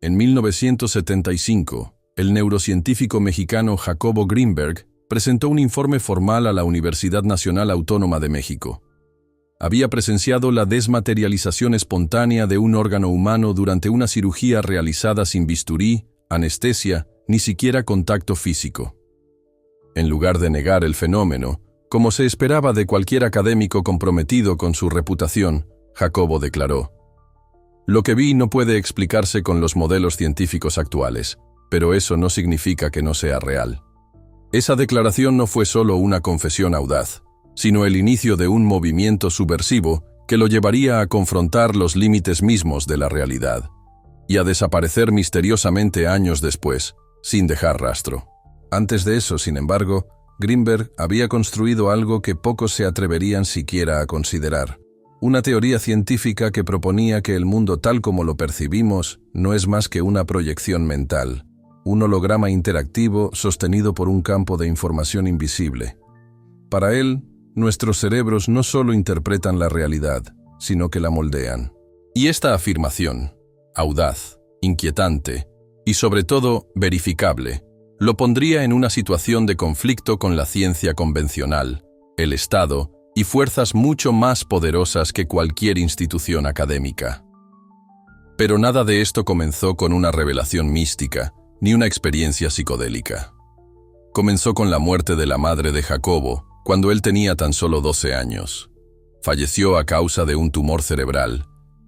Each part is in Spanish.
En 1975, el neurocientífico mexicano Jacobo Greenberg presentó un informe formal a la Universidad Nacional Autónoma de México. Había presenciado la desmaterialización espontánea de un órgano humano durante una cirugía realizada sin bisturí, anestesia, ni siquiera contacto físico. En lugar de negar el fenómeno, como se esperaba de cualquier académico comprometido con su reputación, Jacobo declaró: «Lo que vi no puede explicarse con los modelos científicos actuales, pero eso no significa que no sea real». Esa declaración no fue solo una confesión audaz, sino el inicio de un movimiento subversivo que lo llevaría a confrontar los límites mismos de la realidad y a desaparecer misteriosamente años después, sin dejar rastro. Antes de eso, sin embargo, Greenberg había construido algo que pocos se atreverían siquiera a considerar: una teoría científica que proponía que el mundo tal como lo percibimos no es más que una proyección mental, un holograma interactivo sostenido por un campo de información invisible. Para él, nuestros cerebros no solo interpretan la realidad, sino que la moldean. Y esta afirmación, audaz, inquietante y sobre todo verificable, lo pondría en una situación de conflicto con la ciencia convencional, el Estado y fuerzas mucho más poderosas que cualquier institución académica. Pero nada de esto comenzó con una revelación mística, ni una experiencia psicodélica. Comenzó con la muerte de la madre de Jacobo, cuando él tenía tan solo 12 años. Falleció a causa de un tumor cerebral,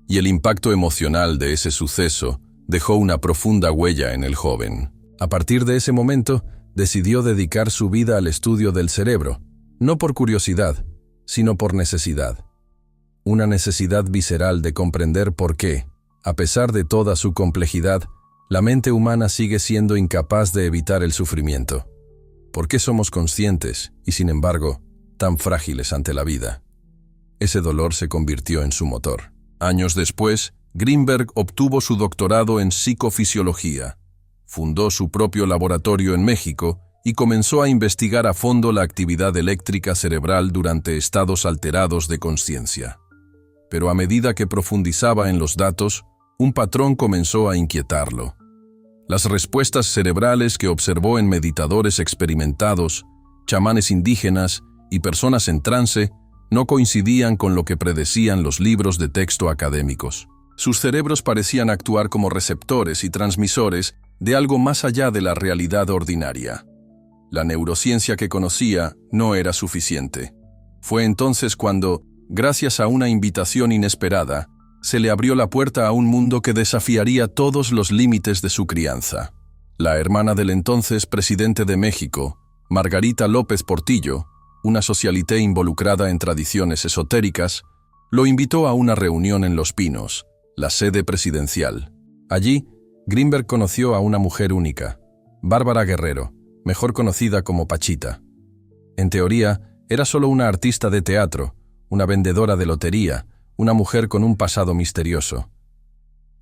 y el impacto emocional de ese suceso dejó una profunda huella en el joven. A partir de ese momento, decidió dedicar su vida al estudio del cerebro, no por curiosidad, sino por necesidad. Una necesidad visceral de comprender por qué, a pesar de toda su complejidad, la mente humana sigue siendo incapaz de evitar el sufrimiento. ¿Por qué somos conscientes y, sin embargo, tan frágiles ante la vida? Ese dolor se convirtió en su motor. Años después, Greenberg obtuvo su doctorado en psicofisiología, fundó su propio laboratorio en México y comenzó a investigar a fondo la actividad eléctrica cerebral durante estados alterados de conciencia. Pero a medida que profundizaba en los datos, un patrón comenzó a inquietarlo. Las respuestas cerebrales que observó en meditadores experimentados, chamanes indígenas y personas en trance no coincidían con lo que predecían los libros de texto académicos. Sus cerebros parecían actuar como receptores y transmisores de algo más allá de la realidad ordinaria. La neurociencia que conocía no era suficiente. Fue entonces cuando, gracias a una invitación inesperada, se le abrió la puerta a un mundo que desafiaría todos los límites de su crianza. La hermana del entonces presidente de México, Margarita López Portillo, una socialité involucrada en tradiciones esotéricas, lo invitó a una reunión en Los Pinos, la sede presidencial. Allí, Greenberg conoció a una mujer única, Bárbara Guerrero, mejor conocida como Pachita. En teoría, era solo una artista de teatro, una vendedora de lotería, una mujer con un pasado misterioso.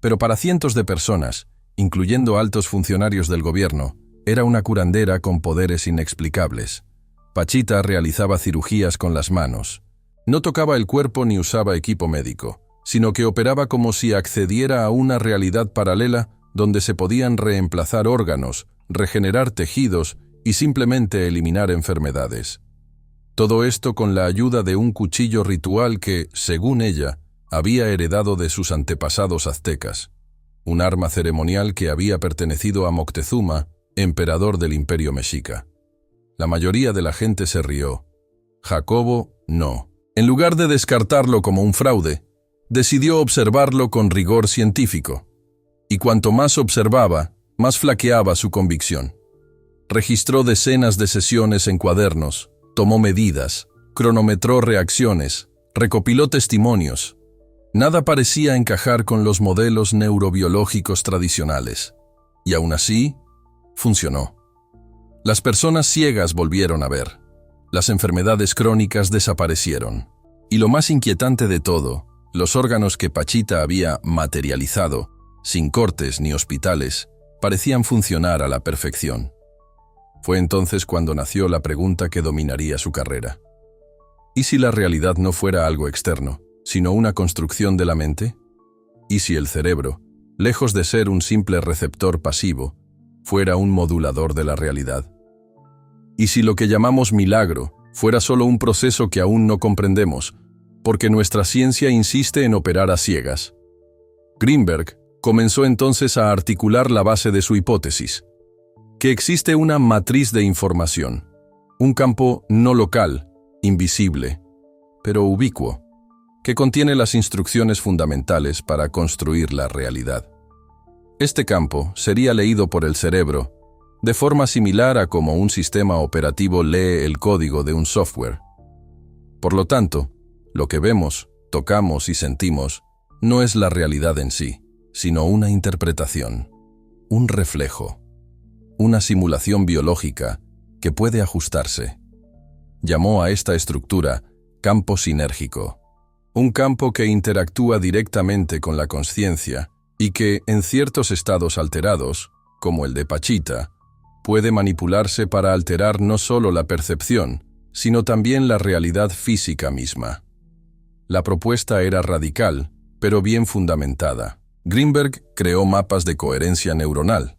Pero para cientos de personas, incluyendo altos funcionarios del gobierno, era una curandera con poderes inexplicables. Pachita realizaba cirugías con las manos. No tocaba el cuerpo ni usaba equipo médico, sino que operaba como si accediera a una realidad paralela donde se podían reemplazar órganos, regenerar tejidos y simplemente eliminar enfermedades. Todo esto con la ayuda de un cuchillo ritual que, según ella, había heredado de sus antepasados aztecas, un arma ceremonial que había pertenecido a Moctezuma, emperador del Imperio Mexica. La mayoría de la gente se rió. Jacobo, no. En lugar de descartarlo como un fraude, decidió observarlo con rigor científico. Y cuanto más observaba, más flaqueaba su convicción. Registró decenas de sesiones en cuadernos, tomó medidas, cronometró reacciones, recopiló testimonios. Nada parecía encajar con los modelos neurobiológicos tradicionales. Y aún así, funcionó. Las personas ciegas volvieron a ver. Las enfermedades crónicas desaparecieron. Y lo más inquietante de todo, los órganos que Pachita había materializado, sin cortes ni hospitales, parecían funcionar a la perfección. Fue entonces cuando nació la pregunta que dominaría su carrera. ¿Y si la realidad no fuera algo externo, sino una construcción de la mente? ¿Y si el cerebro, lejos de ser un simple receptor pasivo, fuera un modulador de la realidad. Y si lo que llamamos milagro fuera solo un proceso que aún no comprendemos, porque nuestra ciencia insiste en operar a ciegas. Greenberg comenzó entonces a articular la base de su hipótesis, que existe una matriz de información, un campo no local, invisible, pero ubicuo, que contiene las instrucciones fundamentales para construir la realidad. Este campo sería leído por el cerebro de forma similar a como un sistema operativo lee el código de un software. Por lo tanto, lo que vemos, tocamos y sentimos no es la realidad en sí, sino una interpretación, un reflejo, una simulación biológica que puede ajustarse. Llamó a esta estructura campo sinérgico, un campo que interactúa directamente con la consciencia y que, en ciertos estados alterados, como el de Pachita, puede manipularse para alterar no solo la percepción, sino también la realidad física misma. La propuesta era radical, pero bien fundamentada. Greenberg creó mapas de coherencia neuronal,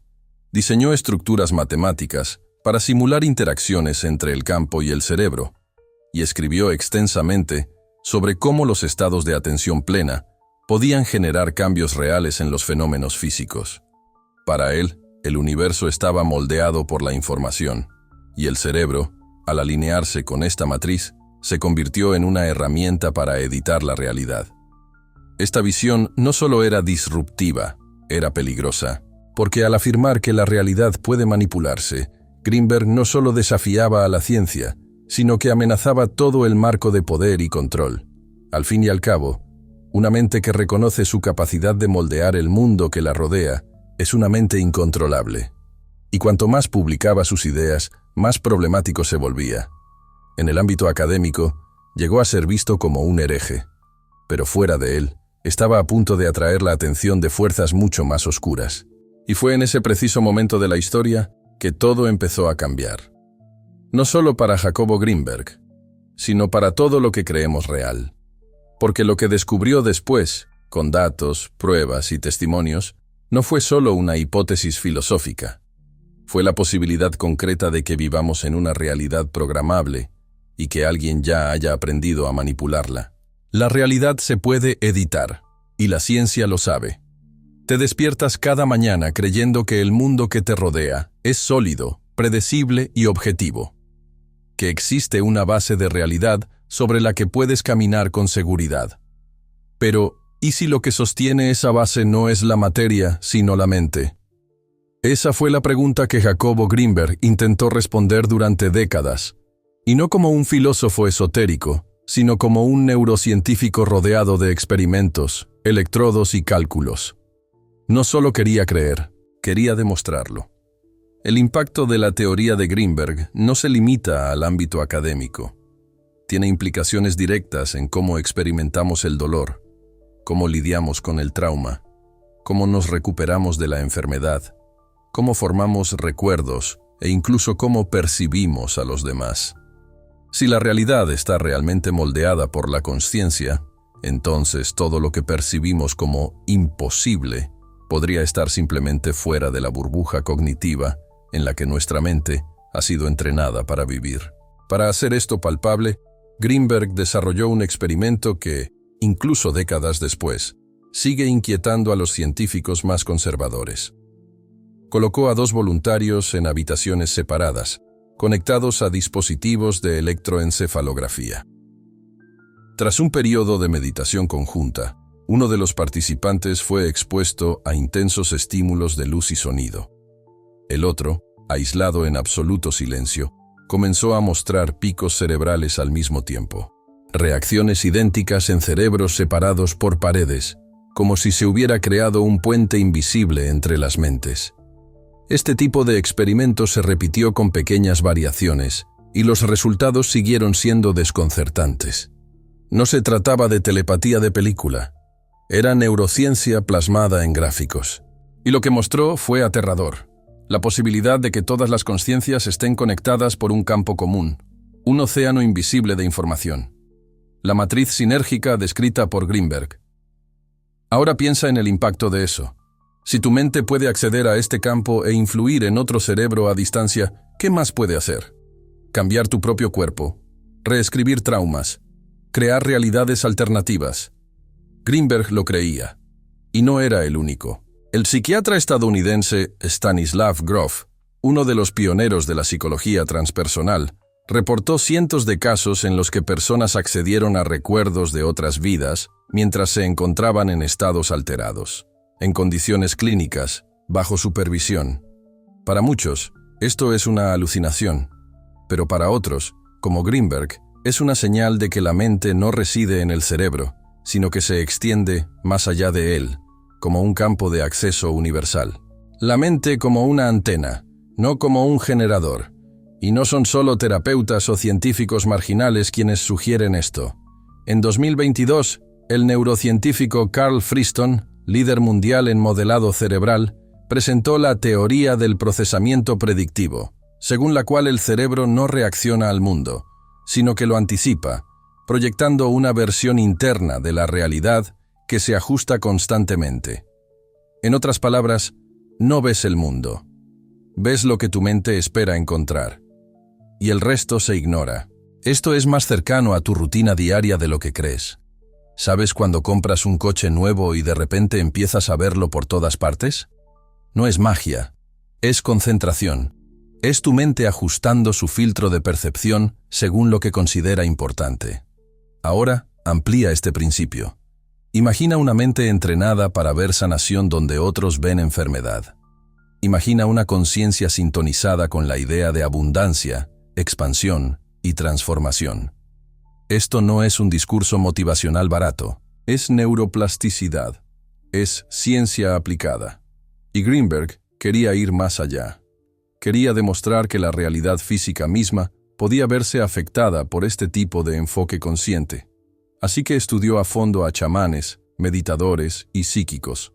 diseñó estructuras matemáticas para simular interacciones entre el campo y el cerebro, y escribió extensamente sobre cómo los estados de atención plena podían generar cambios reales en los fenómenos físicos. Para él, el universo estaba moldeado por la información, y el cerebro, al alinearse con esta matriz, se convirtió en una herramienta para editar la realidad. Esta visión no solo era disruptiva, era peligrosa, porque al afirmar que la realidad puede manipularse, Greenberg no solo desafiaba a la ciencia, sino que amenazaba todo el marco de poder y control. Al fin y al cabo, una mente que reconoce su capacidad de moldear el mundo que la rodea es una mente incontrolable. Y cuanto más publicaba sus ideas, más problemático se volvía. En el ámbito académico, llegó a ser visto como un hereje, pero fuera de él, estaba a punto de atraer la atención de fuerzas mucho más oscuras. Y fue en ese preciso momento de la historia que todo empezó a cambiar. No solo para Jacobo Greenberg, sino para todo lo que creemos real. Porque lo que descubrió después, con datos, pruebas y testimonios, no fue solo una hipótesis filosófica. Fue la posibilidad concreta de que vivamos en una realidad programable y que alguien ya haya aprendido a manipularla. La realidad se puede editar, y la ciencia lo sabe. Te despiertas cada mañana creyendo que el mundo que te rodea es sólido, predecible y objetivo. Que existe una base de realidad sobre la que puedes caminar con seguridad. Pero, ¿y si lo que sostiene esa base no es la materia, sino la mente? Esa fue la pregunta que Jacobo Greenberg intentó responder durante décadas, y no como un filósofo esotérico, sino como un neurocientífico rodeado de experimentos, electrodos y cálculos. No solo quería creer, quería demostrarlo. El impacto de la teoría de Greenberg no se limita al ámbito académico. Tiene implicaciones directas en cómo experimentamos el dolor, cómo lidiamos con el trauma, cómo nos recuperamos de la enfermedad, cómo formamos recuerdos e incluso cómo percibimos a los demás. Si la realidad está realmente moldeada por la consciencia, entonces todo lo que percibimos como imposible podría estar simplemente fuera de la burbuja cognitiva en la que nuestra mente ha sido entrenada para vivir. Para hacer esto palpable, Greenberg desarrolló un experimento que, incluso décadas después, sigue inquietando a los científicos más conservadores. Colocó a 2 voluntarios en habitaciones separadas, conectados a dispositivos de electroencefalografía. Tras un periodo de meditación conjunta, uno de los participantes fue expuesto a intensos estímulos de luz y sonido. El otro, aislado en absoluto silencio, comenzó a mostrar picos cerebrales al mismo tiempo. Reacciones idénticas en cerebros separados por paredes, como si se hubiera creado un puente invisible entre las mentes. Este tipo de experimento se repitió con pequeñas variaciones, y los resultados siguieron siendo desconcertantes. No se trataba de telepatía de película, era neurociencia plasmada en gráficos. Y lo que mostró fue aterrador. La posibilidad de que todas las conciencias estén conectadas por un campo común, un océano invisible de información. La matriz sinérgica descrita por Greenberg. Ahora piensa en el impacto de eso. Si tu mente puede acceder a este campo e influir en otro cerebro a distancia, ¿qué más puede hacer? Cambiar tu propio cuerpo, reescribir traumas, crear realidades alternativas. Greenberg lo creía, y no era el único. El psiquiatra estadounidense Stanislav Grof, uno de los pioneros de la psicología transpersonal, reportó cientos de casos en los que personas accedieron a recuerdos de otras vidas mientras se encontraban en estados alterados, en condiciones clínicas, bajo supervisión. Para muchos, esto es una alucinación, pero para otros, como Greenberg, es una señal de que la mente no reside en el cerebro, sino que se extiende más allá de él, como un campo de acceso universal. La mente como una antena, no como un generador. Y no son solo terapeutas o científicos marginales quienes sugieren esto. En 2022, el neurocientífico Carl Friston, líder mundial en modelado cerebral, presentó la teoría del procesamiento predictivo, según la cual el cerebro no reacciona al mundo, sino que lo anticipa, proyectando una versión interna de la realidad que se ajusta constantemente. En otras palabras, no ves el mundo. Ves lo que tu mente espera encontrar. Y el resto se ignora. Esto es más cercano a tu rutina diaria de lo que crees. ¿Sabes cuando compras un coche nuevo y de repente empiezas a verlo por todas partes? No es magia, es concentración. Es tu mente ajustando su filtro de percepción según lo que considera importante. Ahora, amplía este principio. Imagina una mente entrenada para ver sanación donde otros ven enfermedad. Imagina una conciencia sintonizada con la idea de abundancia, expansión y transformación. Esto no es un discurso motivacional barato, es neuroplasticidad, es ciencia aplicada. Y Greenberg quería ir más allá. Quería demostrar que la realidad física misma podía verse afectada por este tipo de enfoque consciente. Así que estudió a fondo a chamanes, meditadores y psíquicos.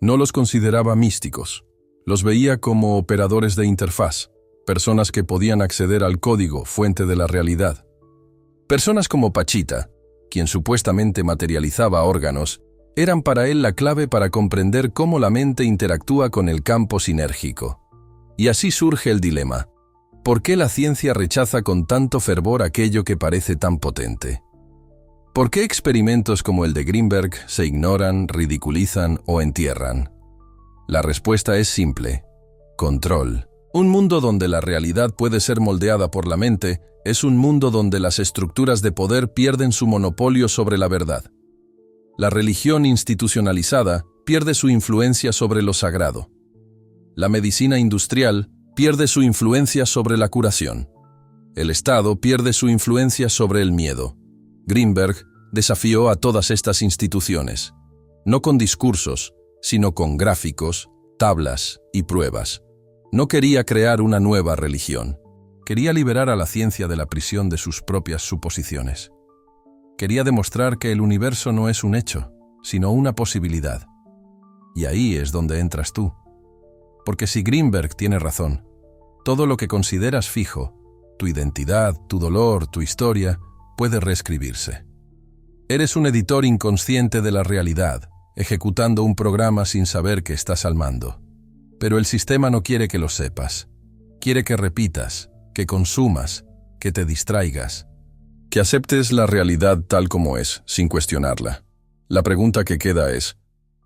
No los consideraba místicos. Los veía como operadores de interfaz, personas que podían acceder al código fuente de la realidad. Personas como Pachita, quien supuestamente materializaba órganos, eran para él la clave para comprender cómo la mente interactúa con el campo sinérgico. Y así surge el dilema. ¿Por qué la ciencia rechaza con tanto fervor aquello que parece tan potente? ¿Por qué experimentos como el de Greenberg se ignoran, ridiculizan o entierran? La respuesta es simple: control. Un mundo donde la realidad puede ser moldeada por la mente es un mundo donde las estructuras de poder pierden su monopolio sobre la verdad. La religión institucionalizada pierde su influencia sobre lo sagrado. La medicina industrial pierde su influencia sobre la curación. El Estado pierde su influencia sobre el miedo. Greenberg desafió a todas estas instituciones, no con discursos, sino con gráficos, tablas y pruebas. No quería crear una nueva religión. Quería liberar a la ciencia de la prisión de sus propias suposiciones. Quería demostrar que el universo no es un hecho, sino una posibilidad. Y ahí es donde entras tú. Porque si Greenberg tiene razón, todo lo que consideras fijo, tu identidad, tu dolor, tu historia, puede reescribirse. Eres un editor inconsciente de la realidad, ejecutando un programa sin saber que estás al mando. Pero el sistema no quiere que lo sepas. Quiere que repitas, que consumas, que te distraigas. Que aceptes la realidad tal como es, sin cuestionarla. La pregunta que queda es,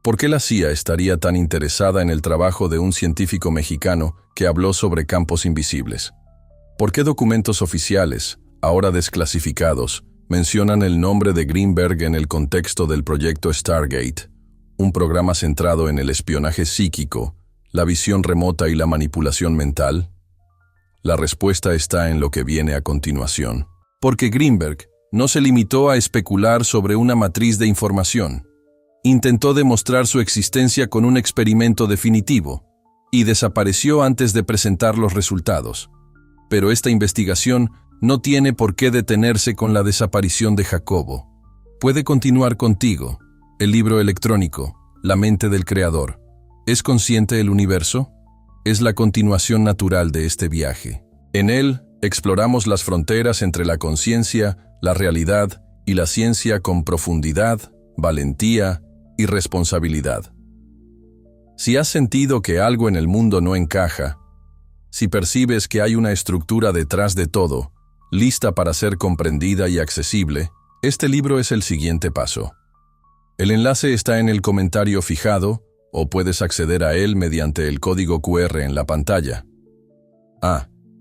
¿por qué la CIA estaría tan interesada en el trabajo de un científico mexicano que habló sobre campos invisibles? ¿Por qué documentos oficiales, ahora desclasificados, mencionan el nombre de Greenberg en el contexto del proyecto Stargate, un programa centrado en el espionaje psíquico, la visión remota y la manipulación mental? La respuesta está en lo que viene a continuación. Porque Greenberg no se limitó a especular sobre una matriz de información. Intentó demostrar su existencia con un experimento definitivo y desapareció antes de presentar los resultados. Pero esta investigación no tiene por qué detenerse con la desaparición de Jacobo. Puede continuar contigo. El libro electrónico, La mente del creador. ¿Es consciente el universo? Es la continuación natural de este viaje. En él, exploramos las fronteras entre la conciencia, la realidad y la ciencia con profundidad, valentía y responsabilidad. Si has sentido que algo en el mundo no encaja, si percibes que hay una estructura detrás de todo, lista para ser comprendida y accesible, este libro es el siguiente paso. El enlace está en el comentario fijado o puedes acceder a él mediante el código QR en la pantalla.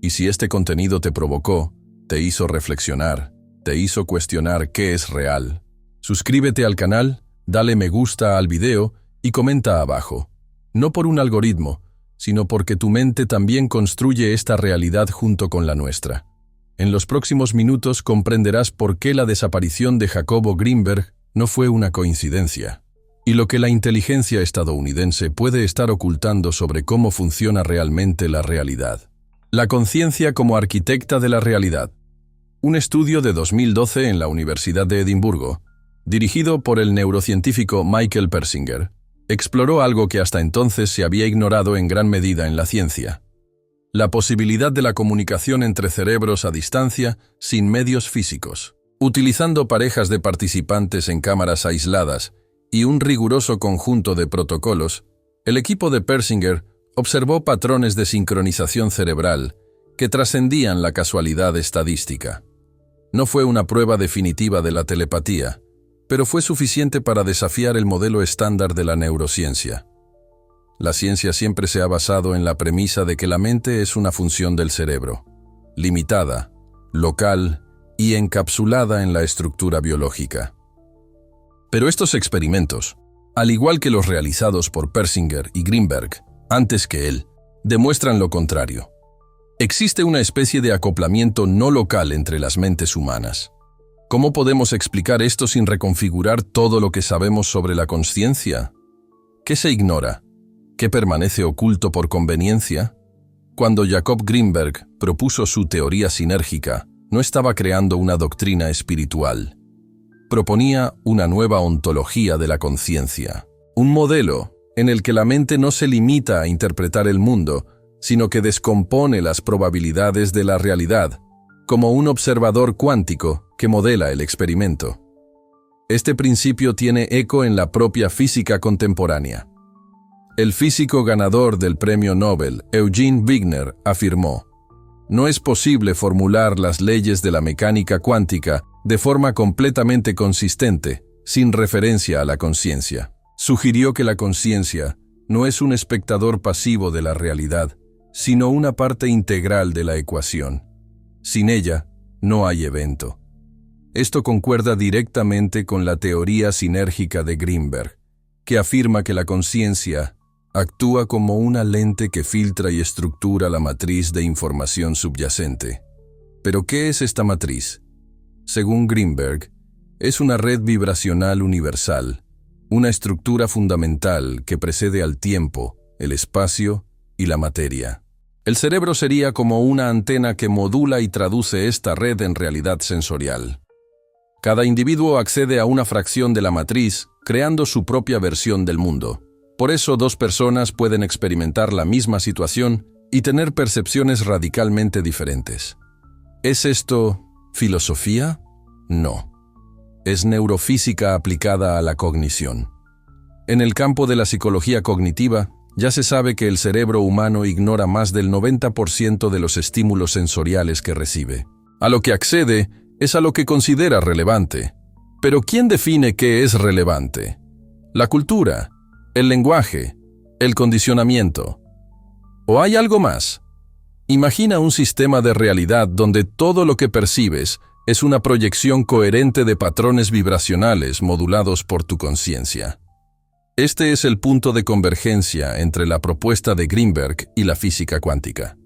Y si este contenido te provocó, te hizo reflexionar, te hizo cuestionar qué es real, suscríbete al canal, dale me gusta al video y comenta abajo. No por un algoritmo, sino porque tu mente también construye esta realidad junto con la nuestra. En los próximos minutos comprenderás por qué la desaparición de Jacobo Greenberg no fue una coincidencia, y lo que la inteligencia estadounidense puede estar ocultando sobre cómo funciona realmente la realidad. La conciencia como arquitecta de la realidad. Un estudio de 2012 en la Universidad de Edimburgo, dirigido por el neurocientífico Michael Persinger, exploró algo que hasta entonces se había ignorado en gran medida en la ciencia: la posibilidad de la comunicación entre cerebros a distancia sin medios físicos. Utilizando parejas de participantes en cámaras aisladas y un riguroso conjunto de protocolos, el equipo de Persinger observó patrones de sincronización cerebral que trascendían la casualidad estadística. No fue una prueba definitiva de la telepatía, pero fue suficiente para desafiar el modelo estándar de la neurociencia. La ciencia siempre se ha basado en la premisa de que la mente es una función del cerebro, limitada, local y encapsulada en la estructura biológica. Pero estos experimentos, al igual que los realizados por Persinger y Greenberg, antes que él, demuestran lo contrario. Existe una especie de acoplamiento no local entre las mentes humanas. ¿Cómo podemos explicar esto sin reconfigurar todo lo que sabemos sobre la consciencia? ¿Qué se ignora? ¿Qué permanece oculto por conveniencia? Cuando Jacob Greenberg propuso su teoría sinérgica, no estaba creando una doctrina espiritual. Proponía una nueva ontología de la conciencia, un modelo en el que la mente no se limita a interpretar el mundo, sino que descompone las probabilidades de la realidad, como un observador cuántico que modela el experimento. Este principio tiene eco en la propia física contemporánea. El físico ganador del premio Nobel, Eugene Wigner, afirmó: «No es posible formular las leyes de la mecánica cuántica de forma completamente consistente, sin referencia a la conciencia». Sugirió que la conciencia no es un espectador pasivo de la realidad, sino una parte integral de la ecuación. Sin ella, no hay evento. Esto concuerda directamente con la teoría sinérgica de Greenberg, que afirma que la conciencia actúa como una lente que filtra y estructura la matriz de información subyacente. ¿Pero qué es esta matriz? Según Greenberg, es una red vibracional universal, una estructura fundamental que precede al tiempo, el espacio y la materia. El cerebro sería como una antena que modula y traduce esta red en realidad sensorial. Cada individuo accede a una fracción de la matriz, creando su propia versión del mundo. Por eso, dos personas pueden experimentar la misma situación y tener percepciones radicalmente diferentes. ¿Es esto filosofía? No. Es neurofísica aplicada a la cognición. En el campo de la psicología cognitiva, ya se sabe que el cerebro humano ignora más del 90% de los estímulos sensoriales que recibe. A lo que accede es a lo que considera relevante. Pero ¿quién define qué es relevante? ¿La cultura? ¿El lenguaje? ¿El condicionamiento? ¿O hay algo más? Imagina un sistema de realidad donde todo lo que percibes es una proyección coherente de patrones vibracionales modulados por tu conciencia. Este es el punto de convergencia entre la propuesta de Greenberg y la física cuántica.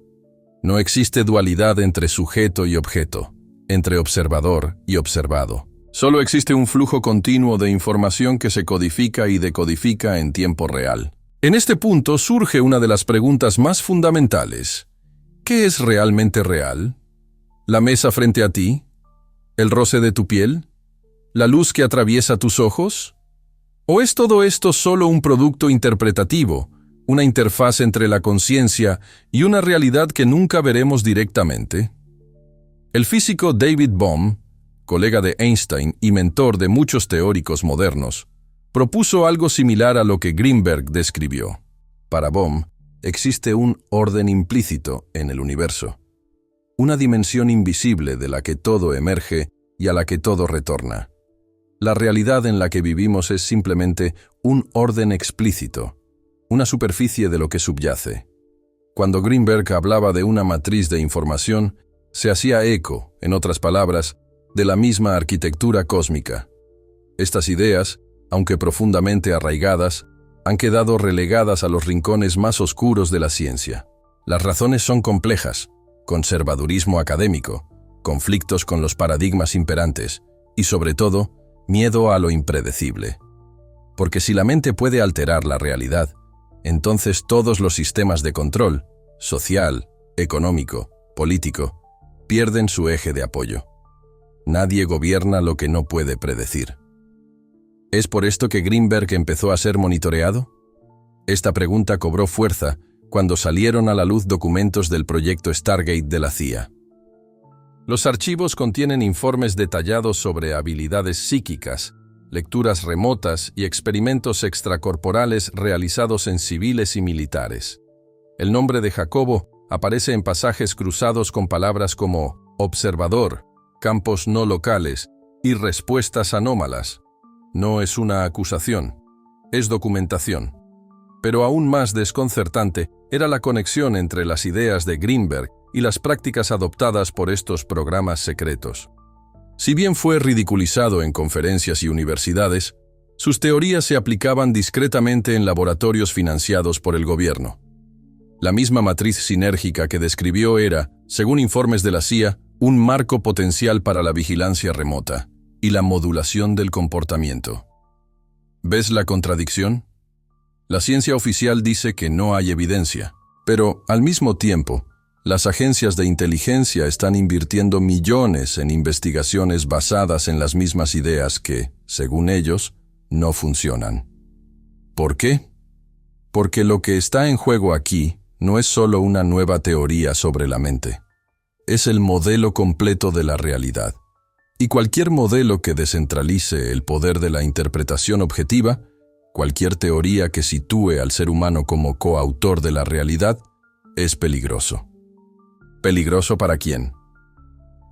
No existe dualidad entre sujeto y objeto, entre observador y observado. Solo existe un flujo continuo de información que se codifica y decodifica en tiempo real. En este punto surge una de las preguntas más fundamentales. ¿Qué es realmente real? ¿La mesa frente a ti? ¿El roce de tu piel? ¿La luz que atraviesa tus ojos? ¿O es todo esto solo un producto interpretativo, una interfaz entre la conciencia y una realidad que nunca veremos directamente? El físico David Bohm, colega de Einstein y mentor de muchos teóricos modernos, propuso algo similar a lo que Greenberg describió. Para Bohm, existe un orden implícito en el universo, una dimensión invisible de la que todo emerge y a la que todo retorna. La realidad en la que vivimos es simplemente un orden explícito, una superficie de lo que subyace. Cuando Greenberg hablaba de una matriz de información, se hacía eco, en otras palabras, de la misma arquitectura cósmica. Estas ideas, aunque profundamente arraigadas, han quedado relegadas a los rincones más oscuros de la ciencia. Las razones son complejas: conservadurismo académico, conflictos con los paradigmas imperantes y, sobre todo, miedo a lo impredecible. Porque si la mente puede alterar la realidad, entonces todos los sistemas de control, social, económico, político, pierden su eje de apoyo. Nadie gobierna lo que no puede predecir. ¿Es por esto que Greenberg empezó a ser monitoreado? Esta pregunta cobró fuerza cuando salieron a la luz documentos del proyecto Stargate de la CIA. Los archivos contienen informes detallados sobre habilidades psíquicas, lecturas remotas y experimentos extracorporales realizados en civiles y militares. El nombre de Jacobo aparece en pasajes cruzados con palabras como observador, campos no locales y respuestas anómalas. No es una acusación, es documentación. Pero aún más desconcertante era la conexión entre las ideas de Greenberg y las prácticas adoptadas por estos programas secretos. Si bien fue ridiculizado en conferencias y universidades, sus teorías se aplicaban discretamente en laboratorios financiados por el gobierno. La misma matriz sinérgica que describió era, según informes de la CIA, un marco potencial para la vigilancia remota y la modulación del comportamiento. ¿Ves la contradicción? La ciencia oficial dice que no hay evidencia, pero, al mismo tiempo, las agencias de inteligencia están invirtiendo millones en investigaciones basadas en las mismas ideas que, según ellos, no funcionan. ¿Por qué? Porque lo que está en juego aquí no es solo una nueva teoría sobre la mente. Es el modelo completo de la realidad. Y cualquier modelo que descentralice el poder de la interpretación objetiva, cualquier teoría que sitúe al ser humano como coautor de la realidad, es peligroso. ¿Peligroso para quién?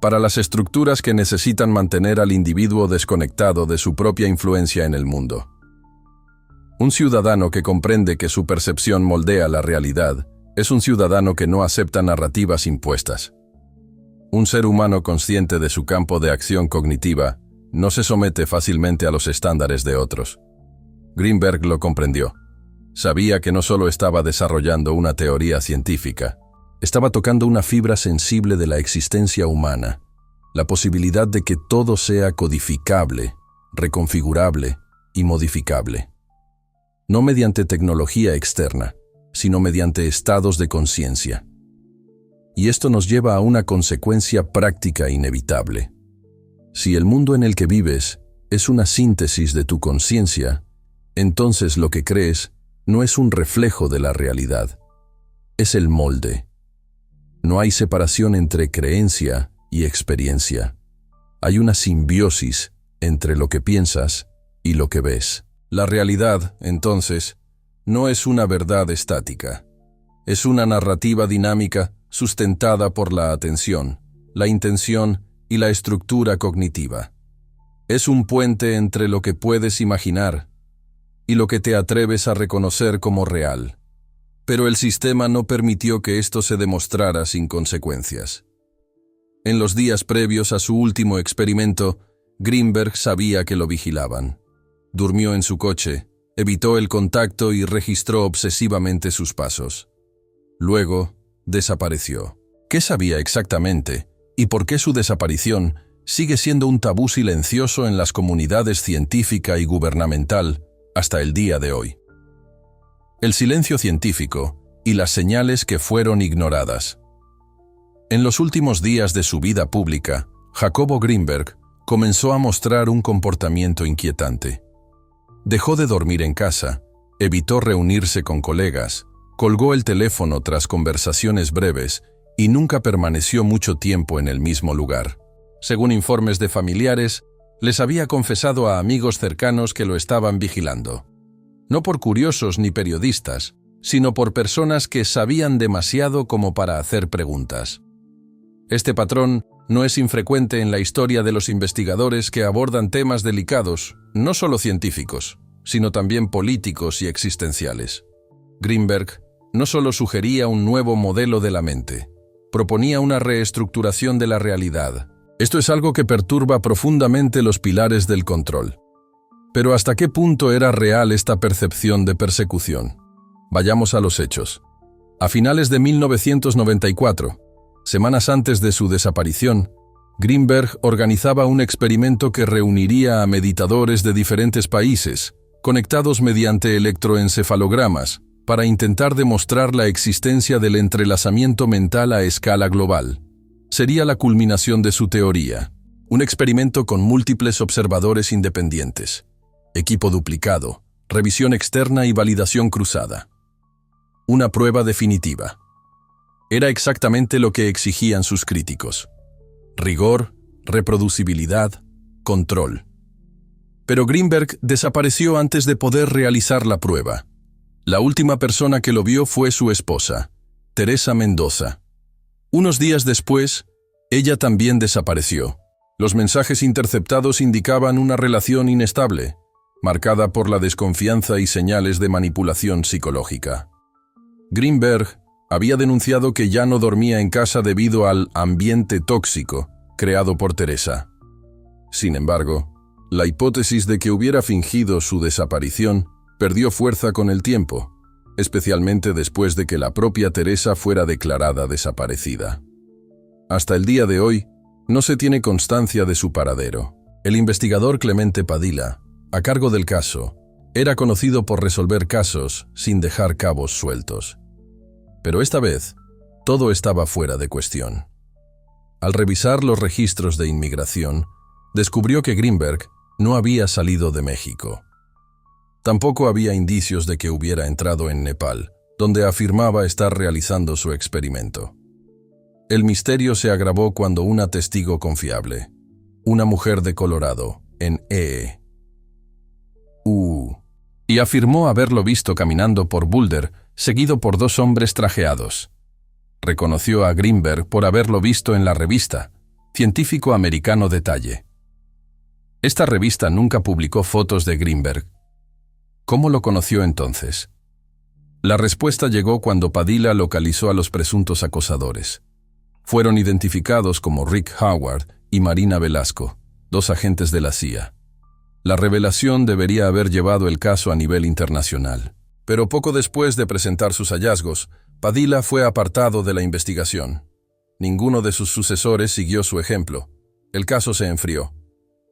Para las estructuras que necesitan mantener al individuo desconectado de su propia influencia en el mundo. Un ciudadano que comprende que su percepción moldea la realidad es un ciudadano que no acepta narrativas impuestas. Un ser humano consciente de su campo de acción cognitiva no se somete fácilmente a los estándares de otros. Greenberg lo comprendió. Sabía que no solo estaba desarrollando una teoría científica, estaba tocando una fibra sensible de la existencia humana, la posibilidad de que todo sea codificable, reconfigurable y modificable. No mediante tecnología externa, sino mediante estados de conciencia. Y esto nos lleva a una consecuencia práctica inevitable. Si el mundo en el que vives es una síntesis de tu conciencia, entonces lo que crees no es un reflejo de la realidad, es el molde. No hay separación entre creencia y experiencia. Hay una simbiosis entre lo que piensas y lo que ves. La realidad, entonces, no es una verdad estática. Es una narrativa dinámica sustentada por la atención, la intención y la estructura cognitiva. Es un puente entre lo que puedes imaginar y lo que te atreves a reconocer como real. Pero el sistema no permitió que esto se demostrara sin consecuencias. En los días previos a su último experimento, Greenberg sabía que lo vigilaban. Durmió en su coche, evitó el contacto y registró obsesivamente sus pasos. Luego, desapareció. ¿Qué sabía exactamente y por qué su desaparición sigue siendo un tabú silencioso en las comunidades científica y gubernamental hasta el día de hoy? El silencio científico y las señales que fueron ignoradas. En los últimos días de su vida pública, Jacobo Greenberg comenzó a mostrar un comportamiento inquietante. Dejó de dormir en casa, evitó reunirse con colegas, colgó el teléfono tras conversaciones breves y nunca permaneció mucho tiempo en el mismo lugar. Según informes de familiares, les había confesado a amigos cercanos que lo estaban vigilando. No por curiosos ni periodistas, sino por personas que sabían demasiado como para hacer preguntas. Este patrón no es infrecuente en la historia de los investigadores que abordan temas delicados, no solo científicos, sino también políticos y existenciales. Greenberg no solo sugería un nuevo modelo de la mente, proponía una reestructuración de la realidad. Esto es algo que perturba profundamente los pilares del control. Pero ¿hasta qué punto era real esta percepción de persecución? Vayamos a los hechos. A finales de 1994, semanas antes de su desaparición, Greenberg organizaba un experimento que reuniría a meditadores de diferentes países, conectados mediante electroencefalogramas, para intentar demostrar la existencia del entrelazamiento mental a escala global. Sería la culminación de su teoría, un experimento con múltiples observadores independientes, equipo duplicado, revisión externa y validación cruzada. Una prueba definitiva. Era exactamente lo que exigían sus críticos. Rigor, reproducibilidad, control. Pero Greenberg desapareció antes de poder realizar la prueba. La última persona que lo vio fue su esposa, Teresa Mendoza. Unos días después, ella también desapareció. Los mensajes interceptados indicaban una relación inestable, marcada por la desconfianza y señales de manipulación psicológica. Greenberg había denunciado que ya no dormía en casa debido al ambiente tóxico creado por Teresa. Sin embargo, la hipótesis de que hubiera fingido su desaparición perdió fuerza con el tiempo, especialmente después de que la propia Teresa fuera declarada desaparecida. Hasta el día de hoy, no se tiene constancia de su paradero. El investigador Clemente Padilla, a cargo del caso, era conocido por resolver casos sin dejar cabos sueltos. Pero esta vez, todo estaba fuera de cuestión. Al revisar los registros de inmigración, descubrió que Greenberg no había salido de México. Tampoco había indicios de que hubiera entrado en Nepal, donde afirmaba estar realizando su experimento. El misterio se agravó cuando una testigo confiable, una mujer de Colorado, en y afirmó haberlo visto caminando por Boulder, seguido por dos hombres trajeados. Reconoció a Greenberg por haberlo visto en la revista Científico Americano Detalle. Esta revista nunca publicó fotos de Greenberg. ¿Cómo lo conoció entonces? La respuesta llegó cuando Padilla localizó a los presuntos acosadores. Fueron identificados como Rick Howard y Marina Velasco, dos agentes de la CIA. La revelación debería haber llevado el caso a nivel internacional. Pero poco después de presentar sus hallazgos, Padilla fue apartado de la investigación. Ninguno de sus sucesores siguió su ejemplo. El caso se enfrió,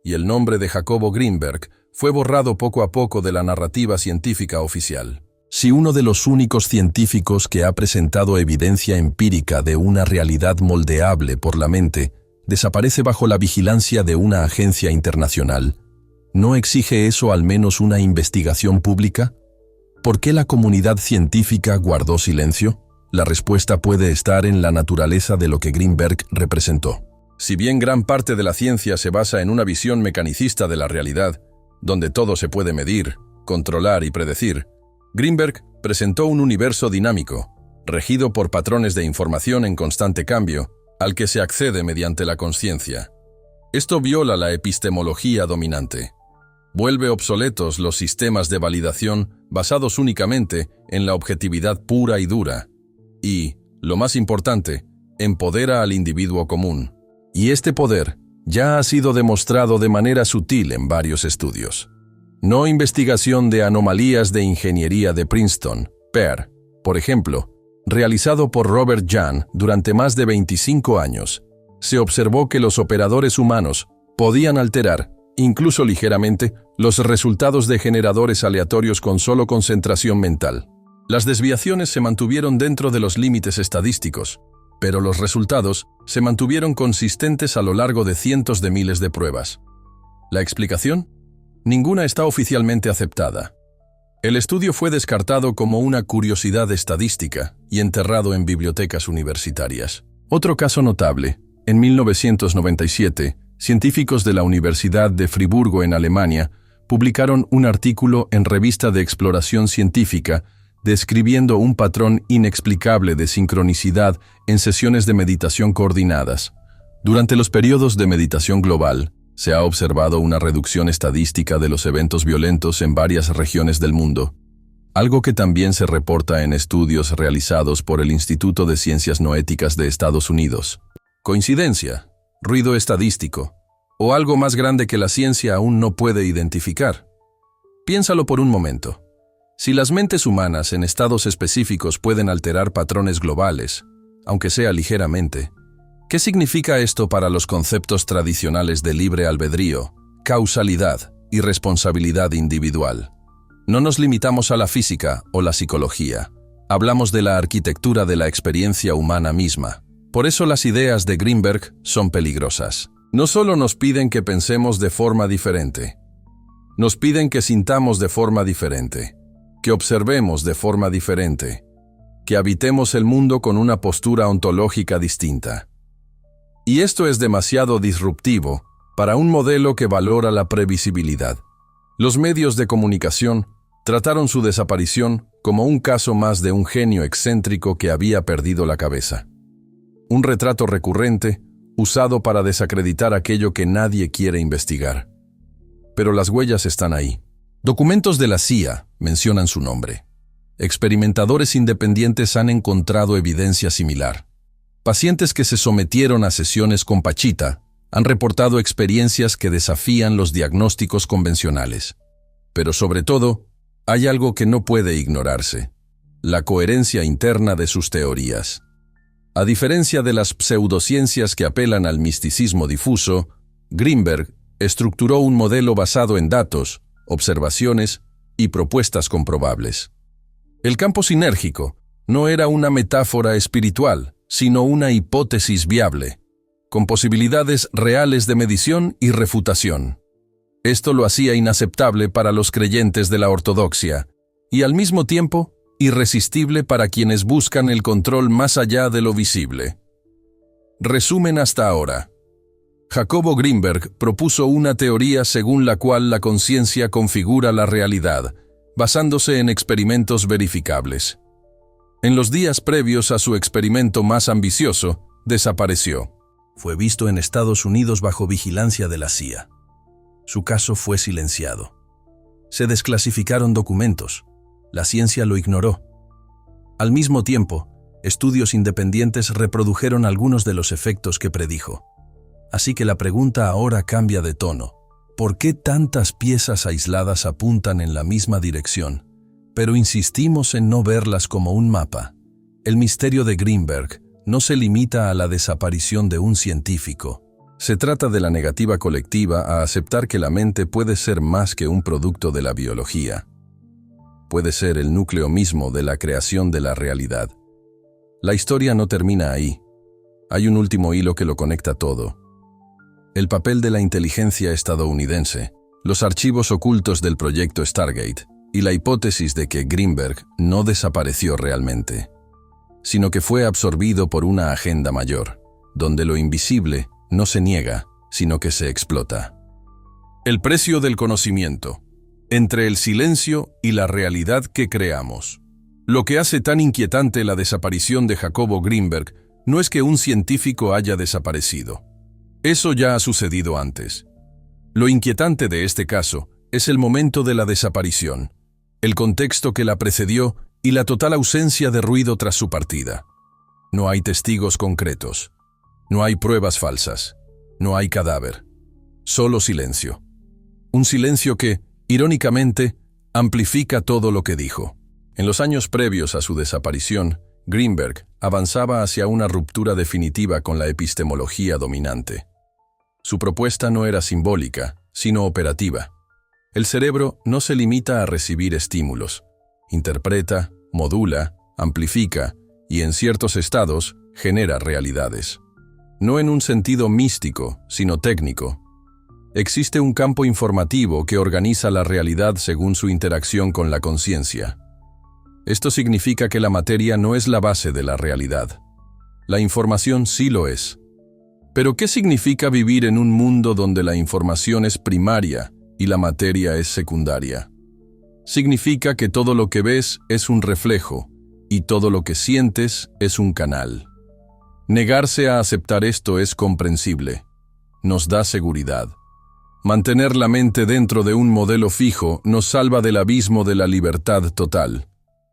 y el nombre de Jacobo Greenberg fue borrado poco a poco de la narrativa científica oficial. Si uno de los únicos científicos que ha presentado evidencia empírica de una realidad moldeable por la mente desaparece bajo la vigilancia de una agencia internacional, ¿no exige eso al menos una investigación pública? ¿Por qué la comunidad científica guardó silencio? La respuesta puede estar en la naturaleza de lo que Greenberg representó. Si bien gran parte de la ciencia se basa en una visión mecanicista de la realidad, donde todo se puede medir, controlar y predecir, Greenberg presentó un universo dinámico, regido por patrones de información en constante cambio, al que se accede mediante la consciencia. Esto viola la epistemología dominante. Vuelve obsoletos los sistemas de validación basados únicamente en la objetividad pura y dura. Y, lo más importante, empodera al individuo común. Y este poder ya ha sido demostrado de manera sutil en varios estudios. No investigación de anomalías de ingeniería de Princeton, PER, por ejemplo, realizado por Robert Jahn durante más de 25 años, se observó que los operadores humanos podían alterar, incluso ligeramente, los resultados de generadores aleatorios con solo concentración mental. Las desviaciones se mantuvieron dentro de los límites estadísticos, pero los resultados se mantuvieron consistentes a lo largo de cientos de miles de pruebas. ¿La explicación? Ninguna está oficialmente aceptada. El estudio fue descartado como una curiosidad estadística y enterrado en bibliotecas universitarias. Otro caso notable, en 1997, científicos de la Universidad de Friburgo en Alemania publicaron un artículo en Revista de Exploración Científica describiendo un patrón inexplicable de sincronicidad en sesiones de meditación coordinadas. Durante los periodos de meditación global, se ha observado una reducción estadística de los eventos violentos en varias regiones del mundo, algo que también se reporta en estudios realizados por el Instituto de Ciencias Noéticas de Estados Unidos. ¿Coincidencia? ¿Ruido estadístico? ¿O algo más grande que la ciencia aún no puede identificar? Piénsalo por un momento. Si las mentes humanas en estados específicos pueden alterar patrones globales, aunque sea ligeramente, ¿qué significa esto para los conceptos tradicionales de libre albedrío, causalidad y responsabilidad individual? No nos limitamos a la física o la psicología. Hablamos de la arquitectura de la experiencia humana misma. Por eso las ideas de Greenberg son peligrosas. No solo nos piden que pensemos de forma diferente, nos piden que sintamos de forma diferente, que observemos de forma diferente, que habitemos el mundo con una postura ontológica distinta. Y esto es demasiado disruptivo para un modelo que valora la previsibilidad. Los medios de comunicación trataron su desaparición como un caso más de un genio excéntrico que había perdido la cabeza. Un retrato recurrente usado para desacreditar aquello que nadie quiere investigar. Pero las huellas están ahí. Documentos de la CIA mencionan su nombre. Experimentadores independientes han encontrado evidencia similar. Pacientes que se sometieron a sesiones con Pachita han reportado experiencias que desafían los diagnósticos convencionales. Pero sobre todo, hay algo que no puede ignorarse: la coherencia interna de sus teorías. A diferencia de las pseudociencias que apelan al misticismo difuso, Greenberg estructuró un modelo basado en datos, observaciones y propuestas comprobables. El campo sinérgico no era una metáfora espiritual, sino una hipótesis viable, con posibilidades reales de medición y refutación. Esto lo hacía inaceptable para los creyentes de la ortodoxia y al mismo tiempo irresistible para quienes buscan el control más allá de lo visible. Resumen hasta ahora. Jacobo Greenberg propuso una teoría según la cual la conciencia configura la realidad, basándose en experimentos verificables. En los días previos a su experimento más ambicioso, desapareció. Fue visto en Estados Unidos bajo vigilancia de la CIA. Su caso fue silenciado. Se desclasificaron documentos. La ciencia lo ignoró. Al mismo tiempo, estudios independientes reprodujeron algunos de los efectos que predijo. Así que la pregunta ahora cambia de tono. ¿Por qué tantas piezas aisladas apuntan en la misma dirección, pero insistimos en no verlas como un mapa? El misterio de Greenberg no se limita a la desaparición de un científico. Se trata de la negativa colectiva a aceptar que la mente puede ser más que un producto de la biología. Puede ser el núcleo mismo de la creación de la realidad. La historia no termina ahí. Hay un último hilo que lo conecta todo. El papel de la inteligencia estadounidense, los archivos ocultos del proyecto Stargate y la hipótesis de que Greenberg no desapareció realmente, sino que fue absorbido por una agenda mayor, donde lo invisible no se niega, sino que se explota. El precio del conocimiento, entre el silencio y la realidad que creamos. Lo que hace tan inquietante la desaparición de Jacobo Greenberg no es que un científico haya desaparecido. Eso ya ha sucedido antes. Lo inquietante de este caso es el momento de la desaparición, el contexto que la precedió y la total ausencia de ruido tras su partida. No hay testigos concretos. No hay pruebas falsas. No hay cadáver. Solo silencio. Un silencio que, irónicamente, amplifica todo lo que dijo. En los años previos a su desaparición, Greenberg avanzaba hacia una ruptura definitiva con la epistemología dominante. Su propuesta no era simbólica, sino operativa. El cerebro no se limita a recibir estímulos. Interpreta, modula, amplifica y, en ciertos estados, genera realidades. No en un sentido místico, sino técnico. Existe un campo informativo que organiza la realidad según su interacción con la conciencia. Esto significa que la materia no es la base de la realidad. La información sí lo es. Pero ¿qué significa vivir en un mundo donde la información es primaria y la materia es secundaria? Significa que todo lo que ves es un reflejo y todo lo que sientes es un canal. Negarse a aceptar esto es comprensible. Nos da seguridad. Mantener la mente dentro de un modelo fijo nos salva del abismo de la libertad total.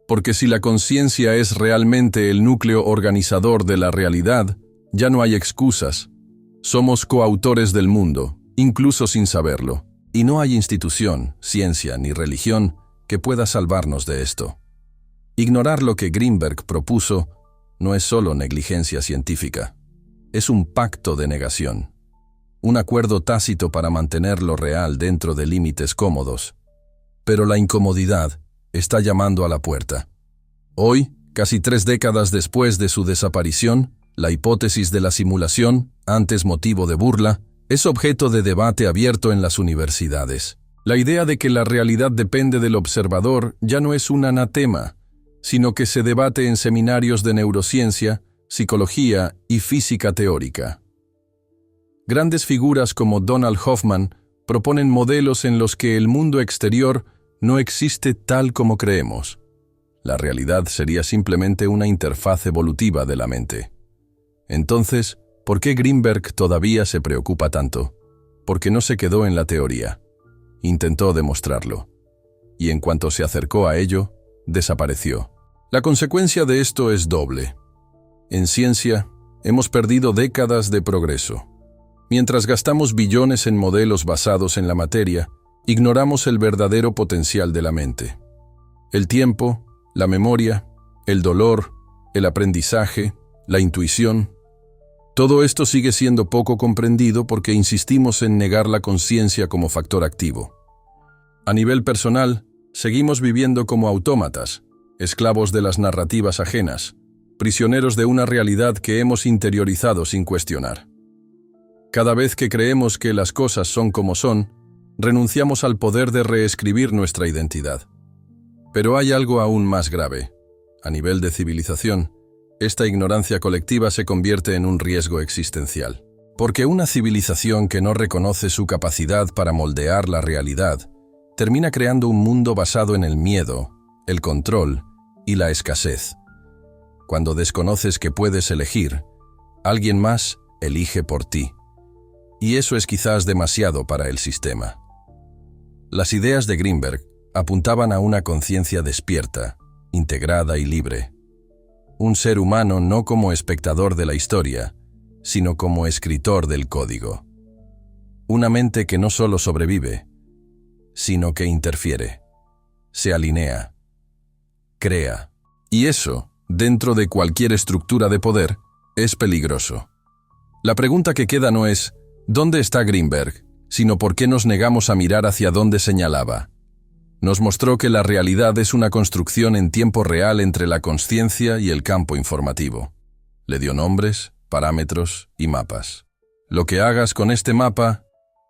Porque si la conciencia es realmente el núcleo organizador de la realidad, ya no hay excusas. Somos coautores del mundo, incluso sin saberlo. Y no hay institución, ciencia ni religión que pueda salvarnos de esto. Ignorar lo que Greenberg propuso no es solo negligencia científica. Es un pacto de negación. Un acuerdo tácito para mantener lo real dentro de límites cómodos. Pero la incomodidad está llamando a la puerta. Hoy, casi 3 décadas después de su desaparición, la hipótesis de la simulación, antes motivo de burla, es objeto de debate abierto en las universidades. La idea de que la realidad depende del observador ya no es un anatema, sino que se debate en seminarios de neurociencia, psicología y física teórica. Grandes figuras como Donald Hoffman proponen modelos en los que el mundo exterior no existe tal como creemos. La realidad sería simplemente una interfaz evolutiva de la mente. Entonces, ¿por qué Greenberg todavía se preocupa tanto? Porque no se quedó en la teoría. Intentó demostrarlo. Y en cuanto se acercó a ello, desapareció. La consecuencia de esto es doble. En ciencia, hemos perdido décadas de progreso. Mientras gastamos billones en modelos basados en la materia, ignoramos el verdadero potencial de la mente. El tiempo, la memoria, el dolor, el aprendizaje, la intuición. Todo esto sigue siendo poco comprendido porque insistimos en negar la conciencia como factor activo. A nivel personal, seguimos viviendo como autómatas, esclavos de las narrativas ajenas, prisioneros de una realidad que hemos interiorizado sin cuestionar. Cada vez que creemos que las cosas son como son, renunciamos al poder de reescribir nuestra identidad. Pero hay algo aún más grave. A nivel de civilización, esta ignorancia colectiva se convierte en un riesgo existencial. Porque una civilización que no reconoce su capacidad para moldear la realidad, termina creando un mundo basado en el miedo, el control y la escasez. Cuando desconoces que puedes elegir, alguien más elige por ti. Y eso es quizás demasiado para el sistema. Las ideas de Greenberg apuntaban a una conciencia despierta, integrada y libre. Un ser humano no como espectador de la historia, sino como escritor del código. Una mente que no solo sobrevive, sino que interfiere, se alinea, crea. Y eso, dentro de cualquier estructura de poder, es peligroso. La pregunta que queda no es ¿dónde está Greenberg?, sino por qué nos negamos a mirar hacia dónde señalaba. Nos mostró que la realidad es una construcción en tiempo real entre la consciencia y el campo informativo. Le dio nombres, parámetros y mapas. Lo que hagas con este mapa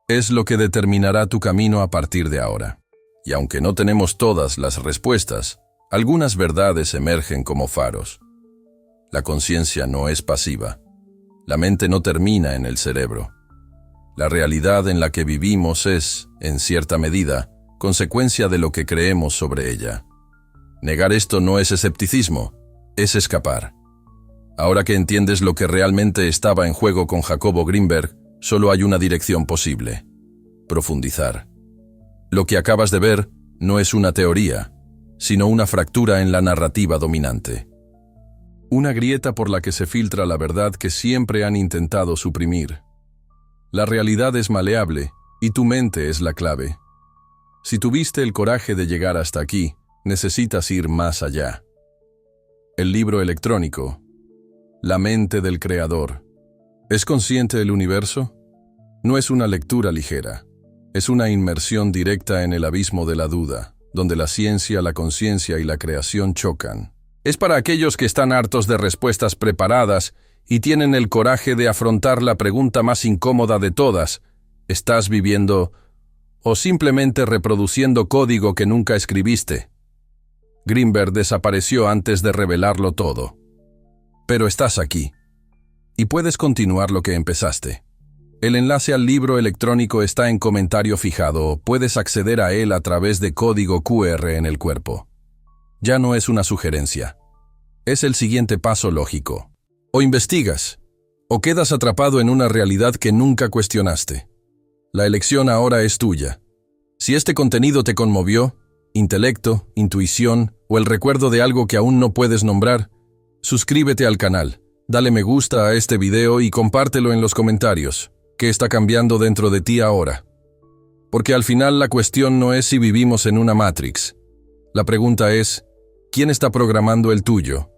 es lo que determinará tu camino a partir de ahora. Y aunque no tenemos todas las respuestas, algunas verdades emergen como faros. La conciencia no es pasiva. La mente no termina en el cerebro. La realidad en la que vivimos es, en cierta medida, consecuencia de lo que creemos sobre ella. Negar esto no es escepticismo, es escapar. Ahora que entiendes lo que realmente estaba en juego con Jacobo Greenberg, solo hay una dirección posible: profundizar. Lo que acabas de ver no es una teoría, sino una fractura en la narrativa dominante. Una grieta por la que se filtra la verdad que siempre han intentado suprimir. La realidad es maleable y tu mente es la clave. Si tuviste el coraje de llegar hasta aquí, necesitas ir más allá. El libro electrónico, La mente del creador. ¿Es consciente del universo? No es una lectura ligera. Es una inmersión directa en el abismo de la duda, donde la ciencia, la conciencia y la creación chocan. Es para aquellos que están hartos de respuestas preparadas y tienen el coraje de afrontar la pregunta más incómoda de todas: ¿estás viviendo o simplemente reproduciendo código que nunca escribiste? Greenberg desapareció antes de revelarlo todo. Pero estás aquí, y puedes continuar lo que empezaste. El enlace al libro electrónico está en comentario fijado. Puedes acceder a él a través de código QR en el cuerpo. Ya no es una sugerencia. Es el siguiente paso lógico. O investigas, o quedas atrapado en una realidad que nunca cuestionaste. La elección ahora es tuya. Si este contenido te conmovió, intelecto, intuición o el recuerdo de algo que aún no puedes nombrar, suscríbete al canal, dale me gusta a este video y compártelo en los comentarios. ¿Qué está cambiando dentro de ti ahora? Porque al final la cuestión no es si vivimos en una Matrix. La pregunta es, ¿quién está programando el tuyo?